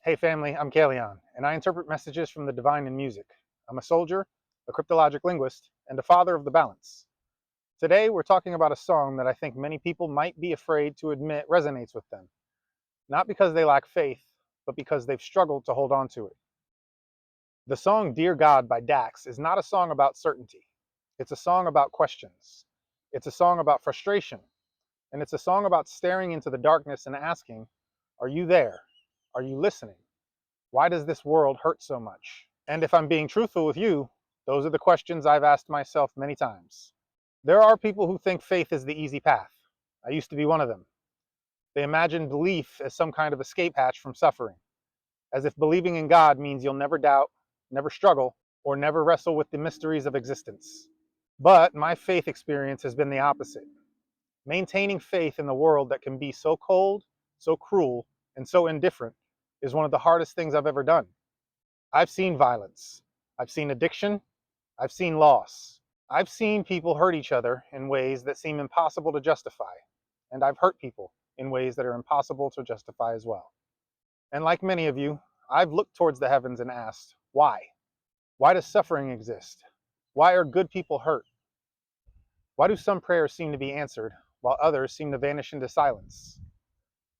Hey family, I'm Kalion, and I interpret messages from the divine in music. I'm a soldier, a cryptologic linguist, and a father of the balance. Today we're talking about a song that I think many people might be afraid to admit resonates with them, not because they lack faith, but because they've struggled to hold on to it. The song Dear God by Dax is not a song about certainty. It's a song about questions. It's a song about frustration, and it's a song about staring into the darkness and asking, are you there? Are you listening? Why does this world hurt so much? And if I'm being truthful with you, those are the questions I've asked myself many times. There are people who think faith is the easy path. I used to be one of them. They imagine belief as some kind of escape hatch from suffering, as if believing in God means you'll never doubt, never struggle, or never wrestle with the mysteries of existence. But my faith experience has been the opposite. Maintaining faith in the world that can be so cold, so cruel, and so indifferent is one of the hardest things I've ever done. I've seen violence. I've seen addiction. I've seen loss. I've seen people hurt each other in ways that seem impossible to justify. And I've hurt people in ways that are impossible to justify as well. And like many of you, I've looked towards the heavens and asked, why? Why does suffering exist? Why are good people hurt? Why do some prayers seem to be answered while others seem to vanish into silence?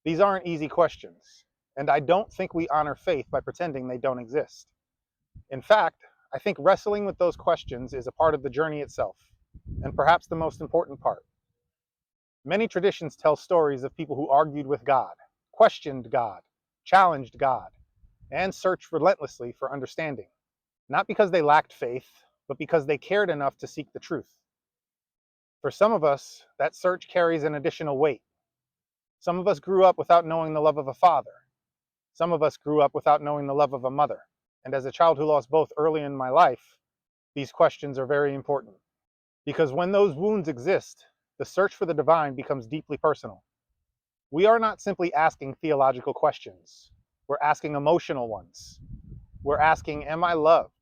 These aren't easy questions, and I don't think we honor faith by pretending they don't exist. In fact, I think wrestling with those questions is a part of the journey itself, and perhaps the most important part. Many traditions tell stories of people who argued with God, questioned God, challenged God, and searched relentlessly for understanding. Not because they lacked faith, but because they cared enough to seek the truth. For some of us, that search carries an additional weight. Some of us grew up without knowing the love of a father. Some of us grew up without knowing the love of a mother. And as a child who lost both early in my life, these questions are very important. Because when those wounds exist, the search for the divine becomes deeply personal. We are not simply asking theological questions, we're asking emotional ones. We're asking, am I loved?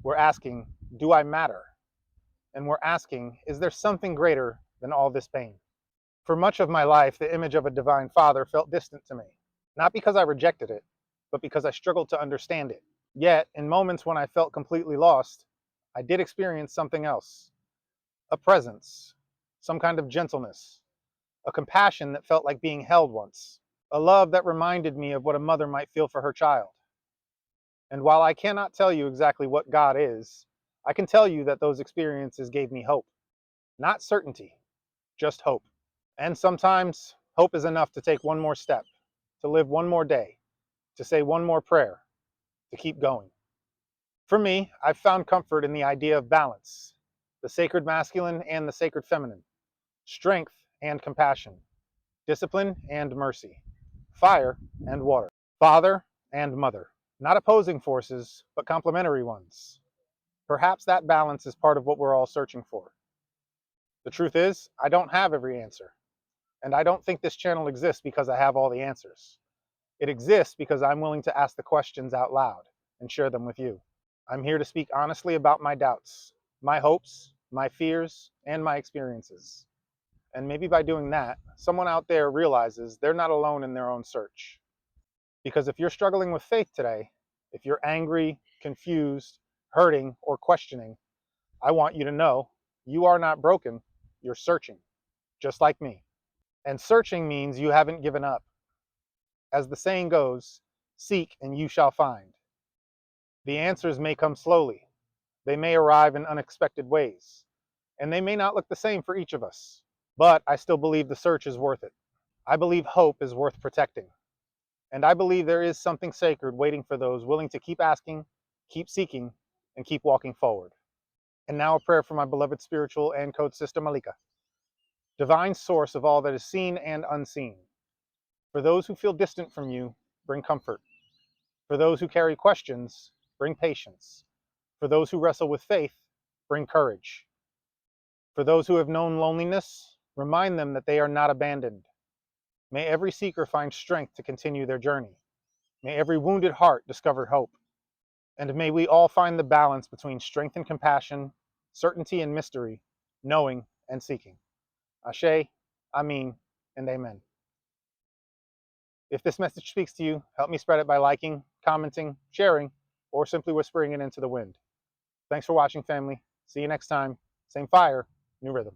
We're asking, do I matter? And we're asking, is there something greater than all this pain? For much of my life, the image of a divine father felt distant to me, not because I rejected it, but because I struggled to understand it. Yet, in moments when I felt completely lost, I did experience something else, a presence, some kind of gentleness, a compassion that felt like being held once, a love that reminded me of what a mother might feel for her child. And while I cannot tell you exactly what God is, I can tell you that those experiences gave me hope. Not certainty, just hope. And sometimes hope is enough to take one more step, to live one more day, to say one more prayer, to keep going. For me, I've found comfort in the idea of balance, the sacred masculine and the sacred feminine, strength and compassion, discipline and mercy, fire and water, father and mother. Not opposing forces, but complementary ones. Perhaps that balance is part of what we're all searching for. The truth is, I don't have every answer. And I don't think this channel exists because I have all the answers. It exists because I'm willing to ask the questions out loud and share them with you. I'm here to speak honestly about my doubts, my hopes, my fears, and my experiences. And maybe by doing that, someone out there realizes they're not alone in their own search. Because if you're struggling with faith today, if you're angry, confused, hurting, or questioning, I want you to know you are not broken, you're searching, just like me. And searching means you haven't given up. As the saying goes, seek and you shall find. The answers may come slowly, they may arrive in unexpected ways, and they may not look the same for each of us. But I still believe the search is worth it. I believe hope is worth protecting. And I believe there is something sacred waiting for those willing to keep asking, keep seeking, and keep walking forward. And now a prayer for my beloved spiritual and code sister Malika. Divine source of all that is seen and unseen. For those who feel distant from you, bring comfort. For those who carry questions, bring patience. For those who wrestle with faith, bring courage. For those who have known loneliness, remind them that they are not abandoned. May every seeker find strength to continue their journey. May every wounded heart discover hope. And may we all find the balance between strength and compassion, certainty and mystery, knowing and seeking. Ashe, Amin, and Amen. If this message speaks to you, help me spread it by liking, commenting, sharing, or simply whispering it into the wind. Thanks for watching, family. See you next time. Same fire, new rhythm.